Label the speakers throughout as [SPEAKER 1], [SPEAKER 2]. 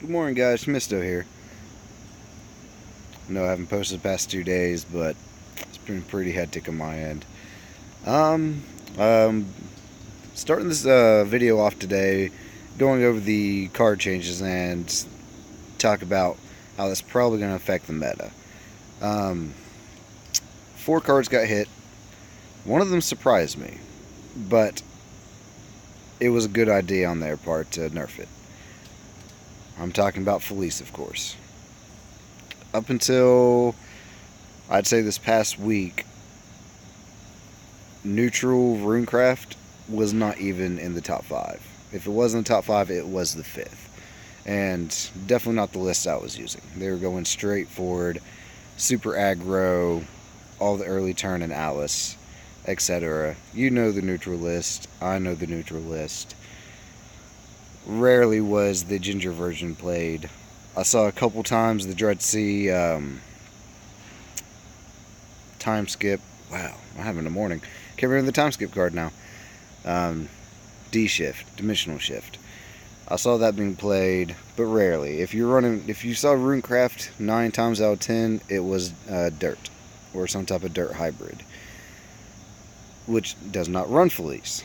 [SPEAKER 1] Good morning, guys. Misto here. No, I haven't posted the past 2 days, but it's been pretty hectic on my end. Um, um, Starting this video off today, going over the card changes and talk about how that's probably going to affect the meta. Um, 4 cards got hit. One of them surprised me, but it was a good idea on their part to nerf it. I'm talking about Felice, of course. Up until I'd say this past week, neutral runecraft was not even in the top 5. If it was in the top 5, it was the 5th. And definitely not the list I was using. They were going straight forward, super aggro, all the early turn and Alice, etc. You know the neutral list. I know the neutral list. Rarely was the ginger version played. I saw a couple times the Dread Sea time skip. Wow, I'm having a morning. Can't remember the time skip card now. D shift, dimensional shift. I saw that being played, but rarely. If you saw Runecraft 9 times out of 10, it was dirt or some type of dirt hybrid, which does not run Felice.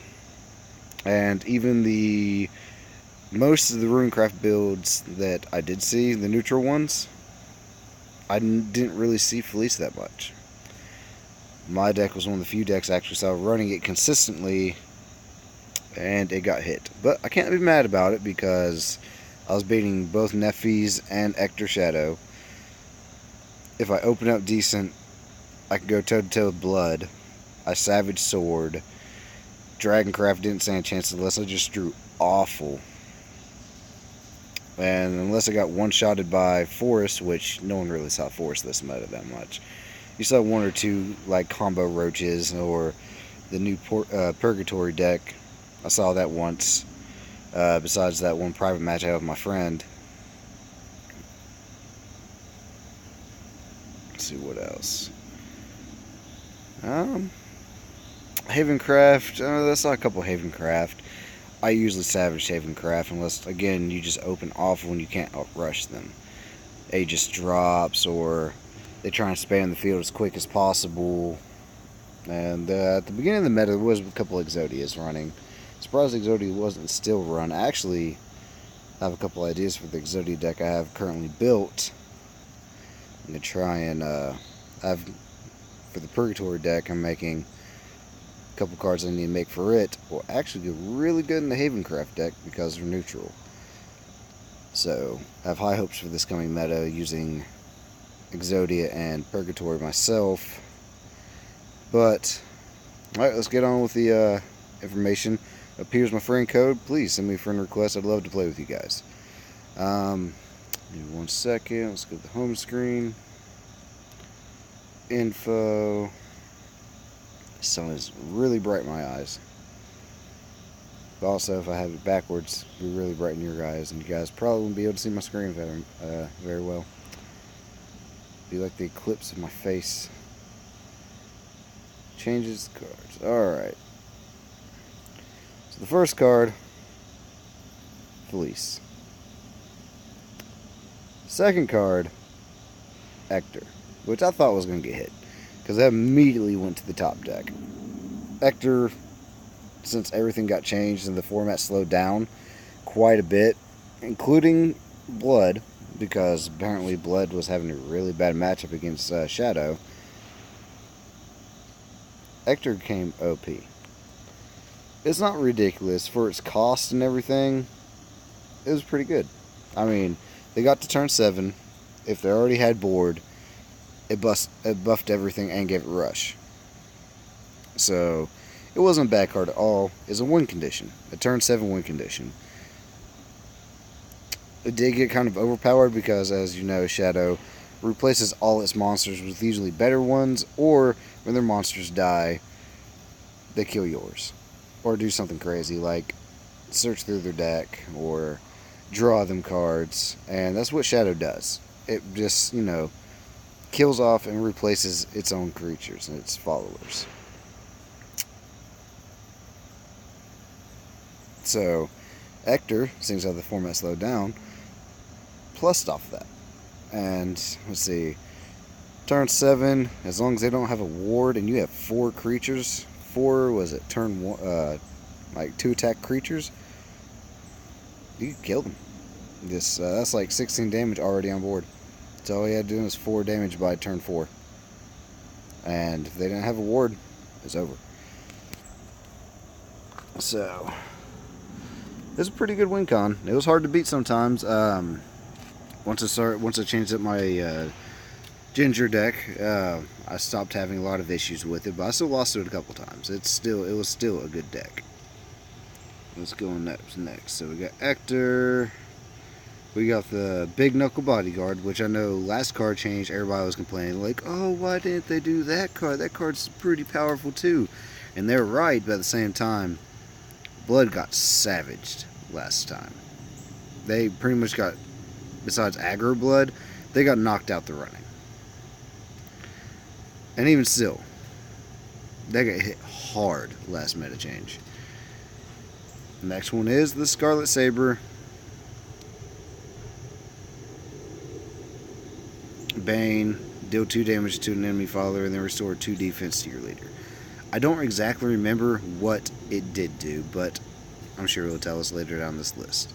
[SPEAKER 1] And even the most of the Runecraft builds that I did see, the neutral ones, I didn't really see Felice that much. My deck was one of the few decks I actually saw running it consistently, and it got hit. But I can't be mad about it because I was beating both Nephis and Ector Shadow. If I open up decent, I could go toe-to-toe with Blood. I Savage Sword. Dragoncraft didn't stand a chance unless I just drew awful. And unless I got one-shotted by Forest, which no one really saw Forest this meta that much. You saw one or two like combo roaches or the new Purgatory deck. I saw that once. Besides that one private match I had with my friend. Let's see what else. Havencraft. I saw a couple Havencraft. I usually Savage Havencraft unless, again, you just open off when you can't rush them. A just drops or they try and span the field as quick as possible. And at the beginning of the meta, there was a couple Exodias running. Surprised Exodia wasn't still run. I actually have a couple ideas for the Exodia deck I have currently built. I'm going to try and for the Purgatory deck, I'm making a couple cards I need to make for it. Will actually go really good in the Havencraft deck because they're neutral. So I have high hopes for this coming meta using Exodia and Purgatory myself. But, alright, let's get on with the information. Up here's my friend code. Please send me a friend request. I'd love to play with you guys. Give me 1 second. Let's go to the home screen. Info. The sun is really bright in my eyes. But also, if I have it backwards, it'll be really bright in your eyes, and you guys probably won't be able to see my screen very well. Be like the eclipse of my face. Changes cards. Alright. So the first card, Felice. Second card, Ector, which I thought was going to get hit because that immediately went to the top deck. Ector, since everything got changed and the format slowed down quite a bit, including Blood, because apparently Blood was having a really bad matchup against Shadow. Ector came OP. It's not ridiculous for its cost and everything. It was pretty good. I mean, they got to turn 7. If they already had board, it buffed everything and gave it rush. So it wasn't a bad card at all. It's a win condition, a turn 7 win condition. It did get kind of overpowered because, as you know, Shadow replaces all its monsters with usually better ones, or when their monsters die, they kill yours. Or do something crazy like search through their deck or draw them cards. And that's what Shadow does. It just, kills off and replaces its own creatures and its followers. So, Ector, seems how the format slowed down, plus off that. And let's see, turn 7, as long as they don't have a ward and you have 4 creatures, 4 was it turn 1, like 2 attack creatures, you can kill them. That's like 16 damage already on board. So all you had to do was 4 damage by turn 4. And if they didn't have a ward, it's over. So it was a pretty good win con. It was hard to beat sometimes. Once I changed up my Ginger deck, I stopped having a lot of issues with it, but I still lost to it a couple times. It was still a good deck. Let's go on next. So we got Ector. We got the Big Knuckle Bodyguard, which I know last card change, everybody was complaining, like, oh, why didn't they do that card? That card's pretty powerful too. And they're right, but at the same time, Blood got savaged last time. They pretty much got, besides aggro Blood, they got knocked out the running. And even still, they got hit hard last meta change. The next one is the Scarlet Saber. Bane, deal 2 damage to an enemy follower and then restore 2 defense to your leader. I don't exactly remember what it did do, but I'm sure it'll tell us later down this list.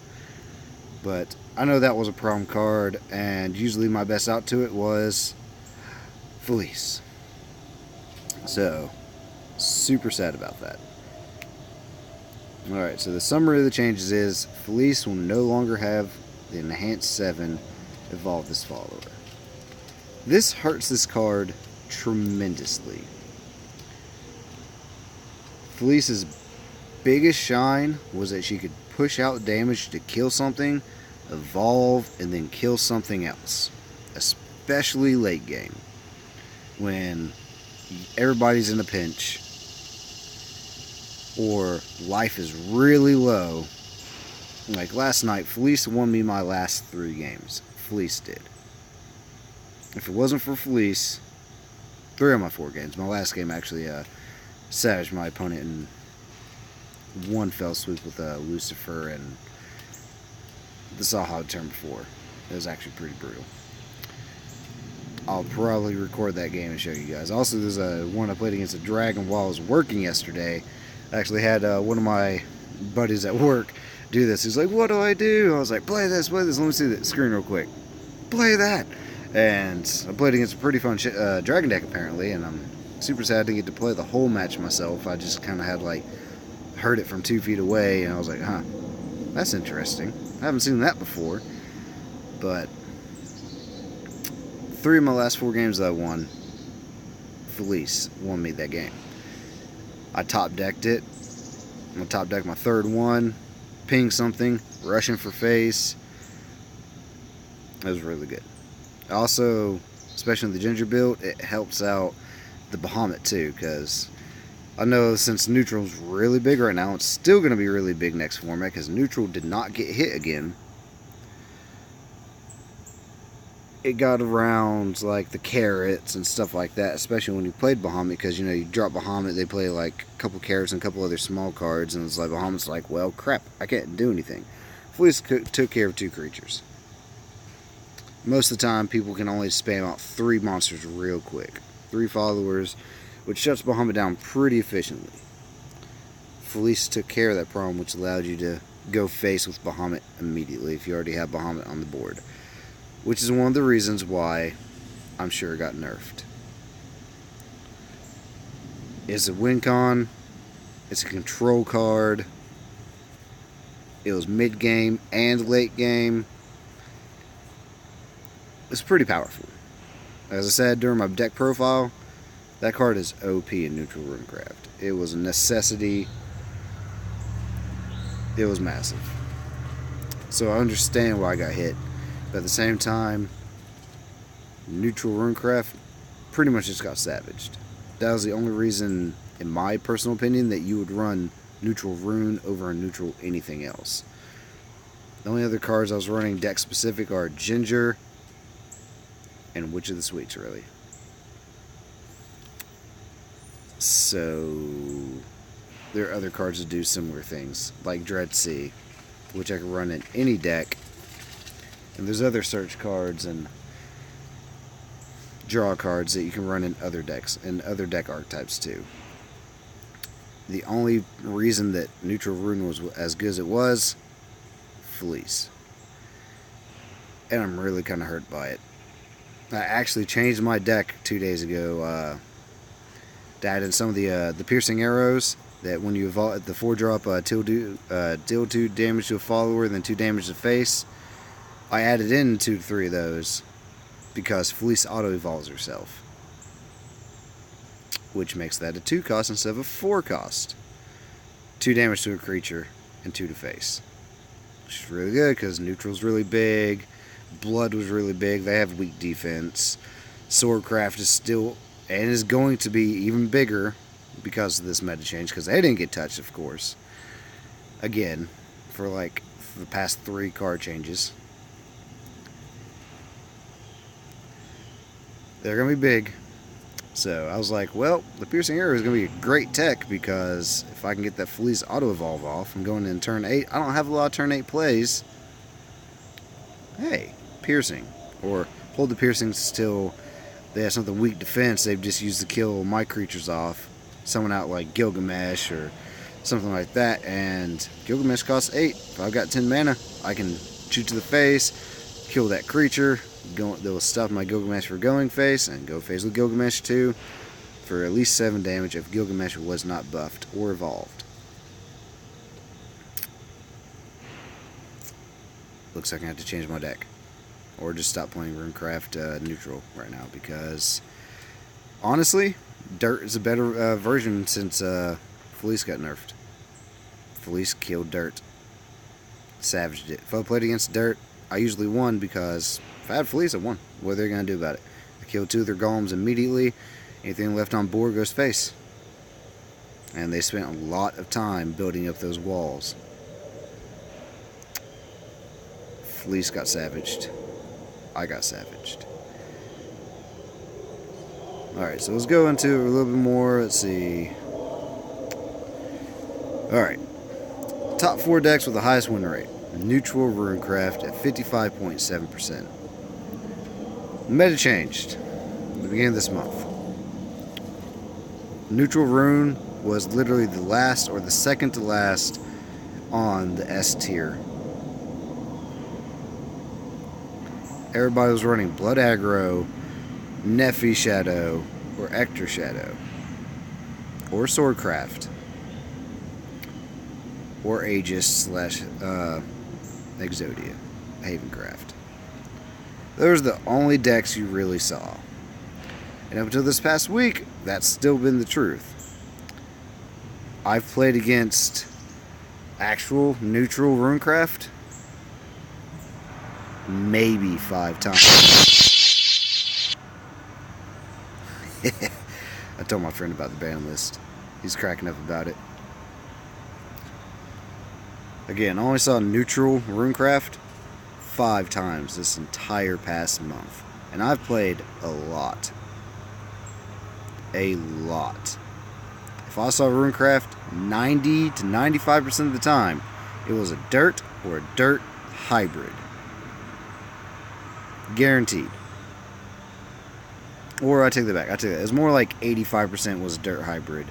[SPEAKER 1] But I know that was a problem card, and usually my best out to it was Felice. So, super sad about that. Alright, so the summary of the changes is Felice will no longer have the Enhanced 7 evolve this follower. This hurts this card tremendously. Felice's biggest shine was that she could push out damage to kill something, evolve, and then kill something else. Especially late game. When everybody's in a pinch, or life is really low. Like last night, Felice won me my last 3 games. Felice did. If it wasn't for Felice, 3 of my 4 games. My last game actually savaged my opponent in 1 fell swoop with Lucifer and the Saha turn before. It was actually pretty brutal. I'll probably record that game and show you guys. Also, there's one I played against a dragon while I was working yesterday. I actually had one of my buddies at work do this. He's like, what do I do? I was like, play this. Let me see the screen real quick. Play that. And I played against a pretty fun dragon deck apparently, and I'm super sad to get to play the whole match myself. I just kind of had like heard it from 2 feet away, and I was like, huh, that's interesting. I haven't seen that before. But 3 of my last 4 games that I won, Felice won me that game. I top decked it. I'm gonna top deck my 3rd one, ping something, rushing for face. It was really good. Also, especially in the Ginger build, it helps out the Bahamut too, because I know since Neutral's really big right now, it's still going to be really big next format, because Neutral did not get hit again. It got around like the carrots and stuff like that, especially when you played Bahamut, because you know, you drop Bahamut, they play like a couple carrots and a couple other small cards, and it's like Bahamut's like, well, crap, I can't do anything. Felice took care of 2 creatures. Most of the time, people can only spam out 3 monsters real quick. 3 followers, which shuts Bahamut down pretty efficiently. Felice took care of that problem, which allowed you to go face with Bahamut immediately if you already have Bahamut on the board. Which is one of the reasons why I'm sure it got nerfed. It's a win con. It's a control card. It was mid-game and late game. It's pretty powerful. As I said during my deck profile, that card is OP in Neutral Runecraft. It was a necessity. It was massive. So I understand why I got hit. But at the same time, Neutral Runecraft pretty much just got savaged. That was the only reason, in my personal opinion, that you would run Neutral Rune over a neutral anything else. The only other cards I was running deck specific are Ginger and Witch of the Sweets, really. So there are other cards that do similar things, like Dread Sea, which I can run in any deck And there's other search cards and draw cards that you can run in other decks and other deck archetypes too. The only reason that Neutral Rune was as good as it was, Fleece. And I'm really kind of hurt by it. I actually changed my deck 2 days ago. Added in some of the piercing arrows that when you evolve the 4-drop deal 2 damage to a follower and then 2 damage to face. I added in 2 to 3 of those because Fleece auto evolves herself, which makes that a 2 cost instead of a 4 cost. 2 damage to a creature and 2 to face, which is really good because Neutral's really big, Blood was really big. They have weak defense. Swordcraft is still and is going to be even bigger because of this meta change, because they didn't get touched, of course. Again, for like the past 3 card changes. They're going to be big. So I was like, well, the Piercing Arrow is going to be a great tech, because if I can get that Fleece Auto Evolve off, I'm going in turn 8. I don't have a lot of turn 8 plays. Hey, Piercing. Or hold the Piercings till they have something weak defense they've just used to kill my creatures off. Someone out like Gilgamesh or something like that. And Gilgamesh costs 8. If I've got 10 mana, I can shoot to the face, kill that creature. They'll stop my Gilgamesh for going face, and go face with Gilgamesh too, for at least 7 damage if Gilgamesh was not buffed or evolved. Looks like I have to change my deck, or just stop playing Runecraft neutral right now, because honestly, Dirt is a better version since Fleece got nerfed. Fleece killed Dirt, savaged it. If I played against Dirt, I usually won, because if I had Fleece, I won. What are they going to do about it? I killed 2 of their golems immediately. Anything left on board goes face. And they spent a lot of time building up those walls. Fleece got savaged. I got savaged. Alright, so let's go into a little bit more. Let's see. Alright. Top 4 decks with the highest win rate. Neutral Runecraft at 55.7%. Meta changed at the beginning of this month. Neutral Rune was literally the last or the second to last on the S tier. Everybody was running Blood Aggro, Nephi Shadow, or Ector Shadow, or Swordcraft, or Aegis / Exodia, Havencraft. Those are the only decks you really saw. And up until this past week, that's still been the truth. I've played against actual neutral Runecraft maybe 5 times. I told my friend about the ban list. He's cracking up about it. Again, I only saw neutral Runecraft 5 times this entire past month. And I've played a lot. A lot. If I saw Runecraft 90 to 95% of the time, it was a dirt or a dirt hybrid. Guaranteed. Or I take that back. I take that. It was more like 85% was a dirt hybrid.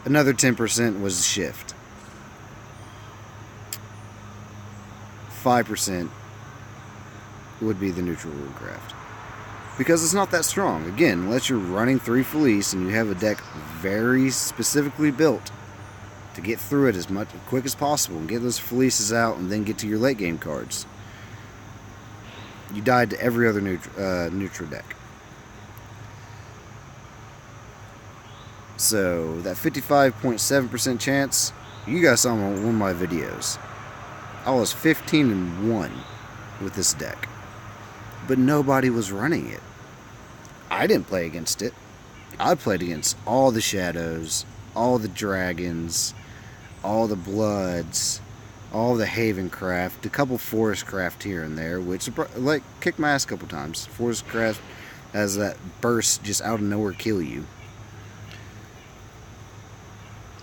[SPEAKER 1] Another 10% was shift. 5% would be the neutral Runecraft, because it's not that strong. Again, unless you're running 3 Fleece and you have a deck very specifically built to get through it as quick as possible and get those Fleeces out and then get to your late game cards, you died to every other neutral deck. So that 55.7% chance, you guys saw on one of my videos. I was 15-1 with this deck, but nobody was running it. I didn't play against it. I played against all the Shadows, all the Dragons, all the Bloods, all the Havencraft, a couple Forestcraft here and there, which like kicked my ass a couple times. Forestcraft has that burst just out of nowhere kill you.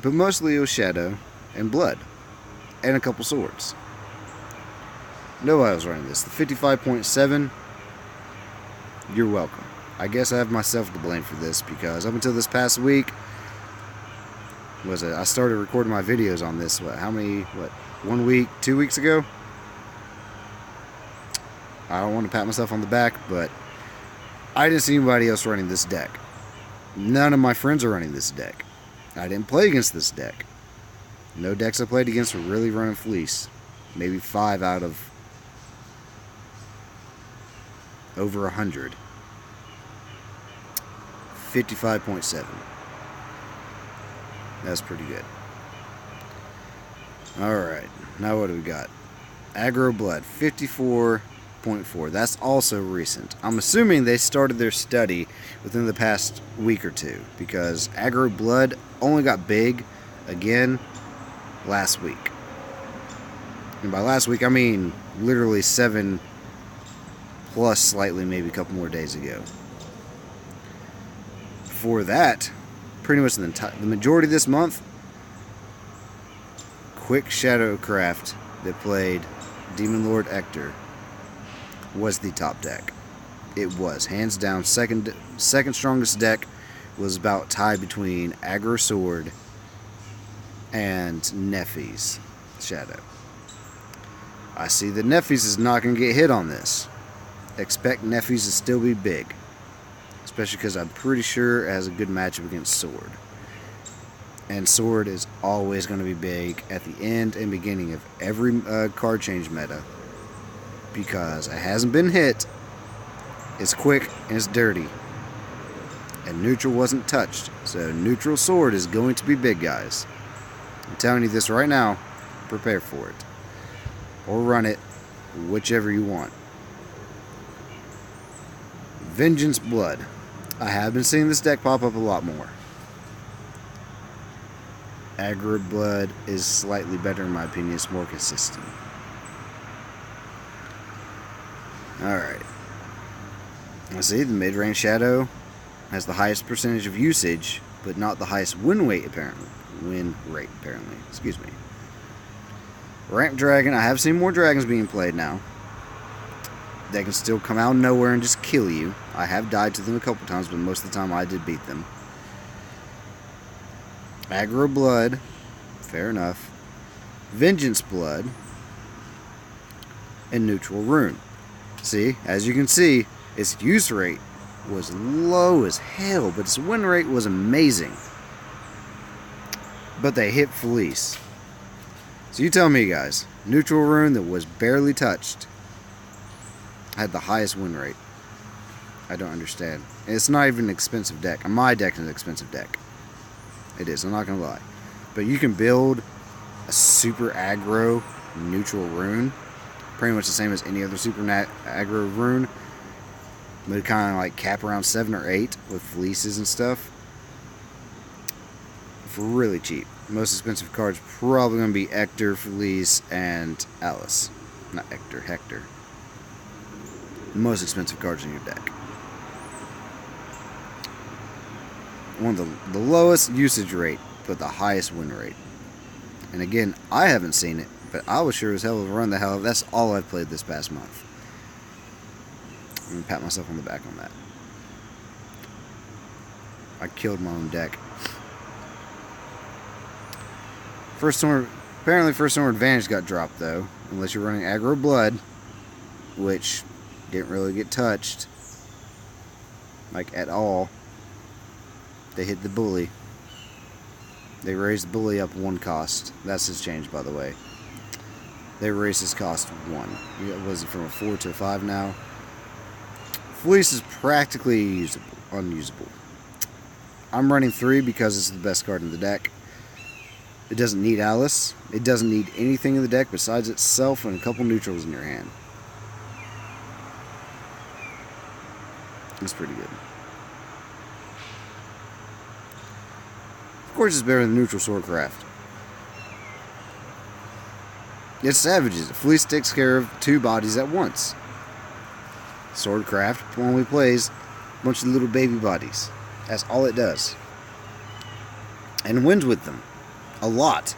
[SPEAKER 1] But mostly it was Shadow and Blood, and a couple Swords. Nobody was running this. The 55.7, you're welcome. I guess I have myself to blame for this because up until this past week, I started recording my videos on this, 1 week, 2 weeks ago? I don't want to pat myself on the back, but I didn't see anybody else running this deck. None of my friends are running this deck. I didn't play against this deck. No decks I played against were really running Fleece. Maybe 5 out of over 100. 55.7. That's pretty good. Alright, now what do we got? Aggro Blood, 54.4. That's also recent. I'm assuming they started their study within the past week or two, because Aggro Blood only got big again last week. And by last week, I mean literally 7 plus slightly, maybe a couple more days ago. Before that, pretty much the majority of this month, Quick Shadowcraft that played Demon Lord Ector was the top deck. It was hands down second strongest deck. Was about tied between Aggro Sword and Nephis Shadow. I see that Nephis is not going to get hit on this. Expect Nephis to still be big, especially because I'm pretty sure it has a good matchup against Sword. And Sword is always going to be big at the end and beginning of every card change meta, because it hasn't been hit, it's quick, and it's dirty. And neutral wasn't touched, so neutral Sword is going to be big, guys. I'm telling you this right now, prepare for it. Or run it, whichever you want. Vengeance Blood. I have been seeing this deck pop up a lot more. Aggro Blood is slightly better in my opinion. It's more consistent. Alright. Let's see, the mid-range Shadow has the highest percentage of usage, but not the highest win rate apparently. Excuse me. Ramp Dragon. I have seen more dragons being played now. They can still come out of nowhere and just kill you. I have died to them a couple times, but most of the time I did beat them. Aggro Blood. Fair enough. Vengeance Blood. And Neutral Rune. See, as you can see, its use rate was low as hell, but its win rate was amazing. But they hit Fleece. So you tell me, guys, Neutral Rune that was barely touched had the highest win rate. I don't understand. And it's not even an expensive deck. My deck is an expensive deck. It is, I'm not going to lie. But you can build a super aggro Neutral Rune, pretty much the same as any other super aggro rune, but it kind of like cap around 7 or 8 with fleeces and stuff for really cheap. Most expensive cards probably going to be Ector, Fleece, and Alice. Not Ector, Hector. The most expensive cards in your deck. One of the lowest usage rate, but the highest win rate. And again, I haven't seen it, but I was sure as hell to run the hell. That's all I've played this past month. I'm going to pat myself on the back on that. I killed my own deck. Apparently First Storm Advantage got dropped though, unless you're running Aggro Blood, which didn't really get touched, like at all. They hit the bully. They raised the bully up 1 cost. That's his change, by the way. They raised his cost 1. Was it from a 4 to a 5 now? Fleece is practically unusable. I'm running 3 because it's the best card in the deck. It doesn't need Alice. It doesn't need anything in the deck besides itself and a couple neutrals in your hand. It's pretty good. Of course it's better than neutral Swordcraft. It's Savages. Fleece takes care of 2 bodies at once. Swordcraft only plays a bunch of little baby bodies. That's all it does. And wins with them. A lot.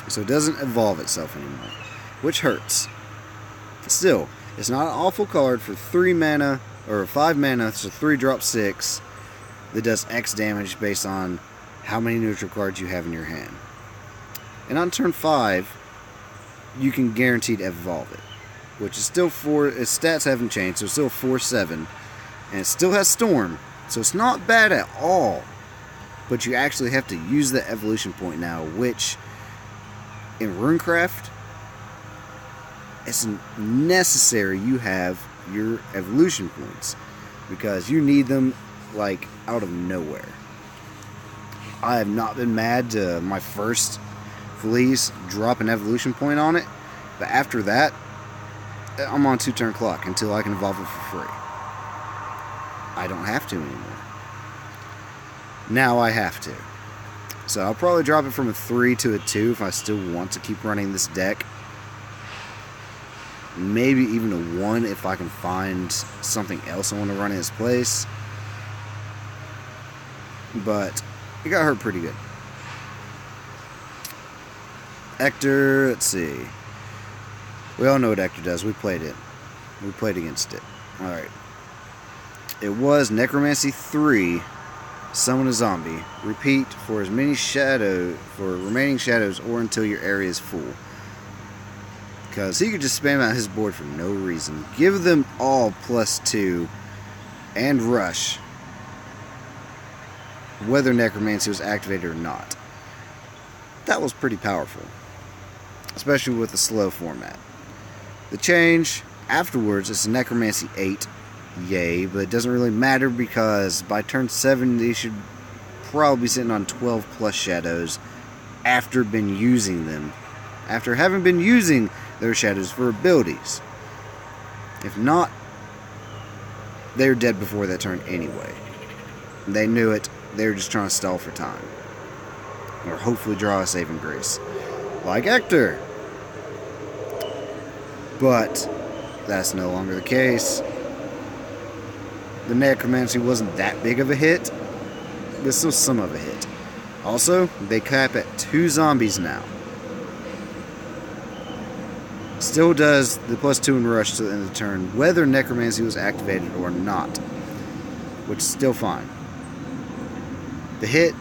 [SPEAKER 1] So it doesn't evolve itself anymore, which hurts. Still, it's not an awful card for 3 mana, or 5 mana, so 3 drop 6, that does X damage based on how many neutral cards you have in your hand. And on turn 5, you can guaranteed evolve it, which is still 4, its stats haven't changed, so it's still 4/7, and it still has Storm, so it's not bad at all. But you actually have to use the evolution point now, which in Runecraft, it's necessary you have your evolution points, because you need them like out of nowhere. I have not been mad to my first Fleece drop an evolution point on it, but after that, I'm on 2-turn clock until I can evolve it for free. I don't have to anymore. Now I have to. So I'll probably drop it from a 3 to a 2 if I still want to keep running this deck. Maybe even a 1 if I can find something else I want to run in its place. But it got hurt pretty good. Ector, let's see. We all know what Ector does. We played it. We played against it. Alright. It was Necromancy 3, summon a zombie. Repeat for as many remaining shadows or until your area is full. Because he could just spam out his board for no reason. Give them all +2 and rush, whether Necromancy was activated or not. That was pretty powerful, especially with the slow format. The change afterwards is Necromancy 8, yay, but it doesn't really matter because by turn 7 they should probably be sitting on 12 plus shadows after been using them, after having been using their shadows for abilities. If not, they're dead before that turn anyway. They knew it. They were just trying to stall for time, or hopefully draw a saving grace, like Ector. But that's no longer the case. The Necromancy wasn't that big of a hit, but still some of a hit. Also, they cap at 2 zombies now. Still does the +2 and rush to the end of the turn, whether Necromancy was activated or not, which is still fine. The hit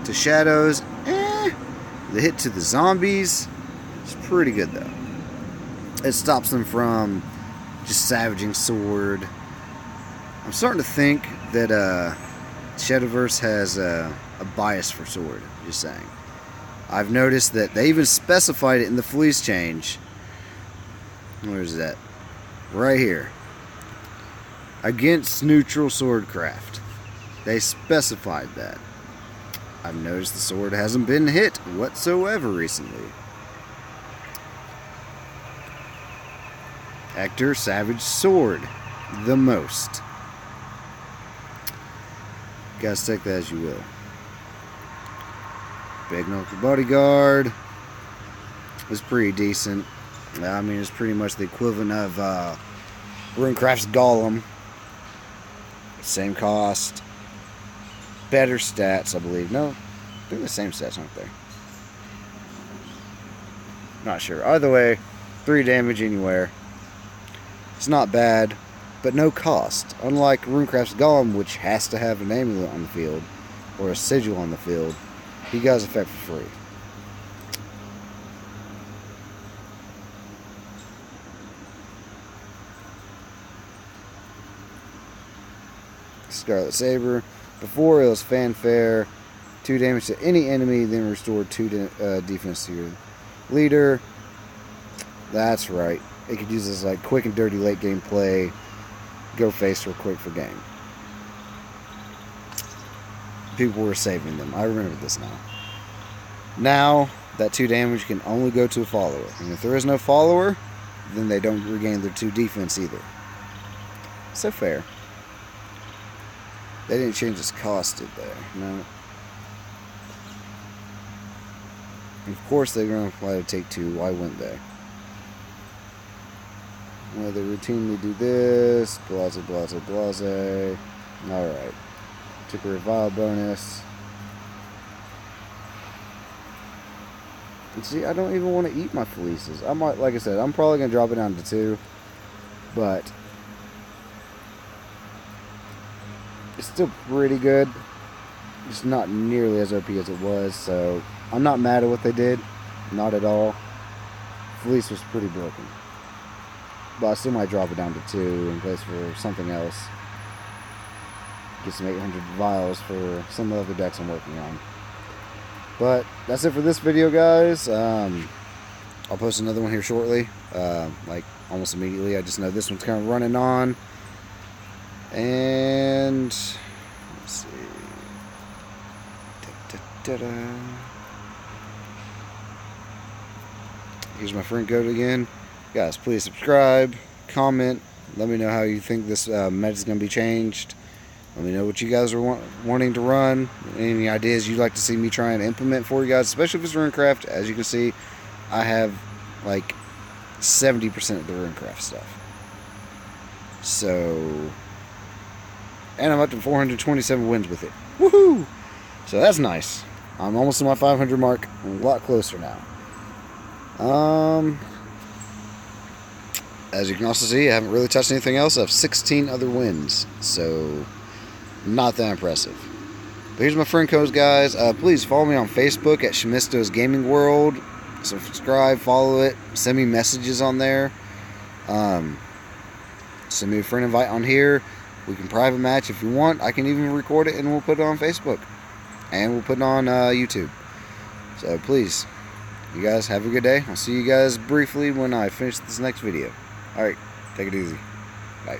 [SPEAKER 1] to shadows, The hit to the zombies is pretty good though. It stops them from just savaging sword. I'm starting to think that Shadowverse has a bias for sword, just saying. I've noticed that they even specified it in the Fleece change. Where is that? Right here. Against neutral swordcraft. They specified that. I've noticed the sword hasn't been hit whatsoever recently. Ector Savage Sword. The most. Guys, take that as you will. Big Knuckle Bodyguard is pretty decent. I mean, it's pretty much the equivalent of Runecraft's Golem. Same cost. Better stats, I believe. No, they're the same stats, aren't they? Not sure. Either way, 3 damage anywhere. It's not bad, but no cost. Unlike Runecraft's Golem, which has to have an amulet on the field, or a sigil on the field, he got his effect for free. Scarlet Saber. Before it was Fanfare, 2 damage to any enemy, then restore 2 defense to your leader. That's right. It could use this like quick and dirty late game play. Go face real quick for game. People were saving them. I remember this now. Now, that 2 damage can only go to a follower. And if there is no follower, then they don't regain their 2 defense either. So fair. They didn't change its cost, did they? No. Of course they're going to let it take 2. Why wouldn't they? Well, they routinely do this. Blase, blase, blase. Alright. Took a revile bonus. And see, I don't even want to eat my fleeces. I might, like I said, I'm probably going to drop it down to 2. But it's still pretty good. It's not nearly as OP as it was. So I'm not mad at what they did. Not at all. Fleece was pretty broken. But I still might drop it down to 2 in place for something else. Get some 800 vials for some of the other decks I'm working on. But that's it for this video, guys. I'll post another one here shortly, like almost immediately. I just know this one's kind of running on. And let's see. Here's my friend code again. Guys, please subscribe, comment. Let me know how you think this meta is going to be changed. Let me know what you guys are wanting to run. Any ideas you'd like to see me try and implement for you guys, especially if it's Runecraft. As you can see, I have like 70% of the Runecraft stuff. So, and I'm up to 427 wins with it. Woohoo! So that's nice. I'm almost to my 500 mark. I'm a lot closer now. As you can also see, I haven't really touched anything else. I have 16 other wins. So, not that impressive. But here's my friend codes, guys. Please follow me on Facebook at Shamisto's Gaming World. Subscribe, follow it, send me messages on there. Send me a friend invite on here. We can private match if you want. I can even record it and we'll put it on Facebook. And we'll put it on YouTube. So please, you guys have a good day. I'll see you guys briefly when I finish this next video. Alright, take it easy. Bye.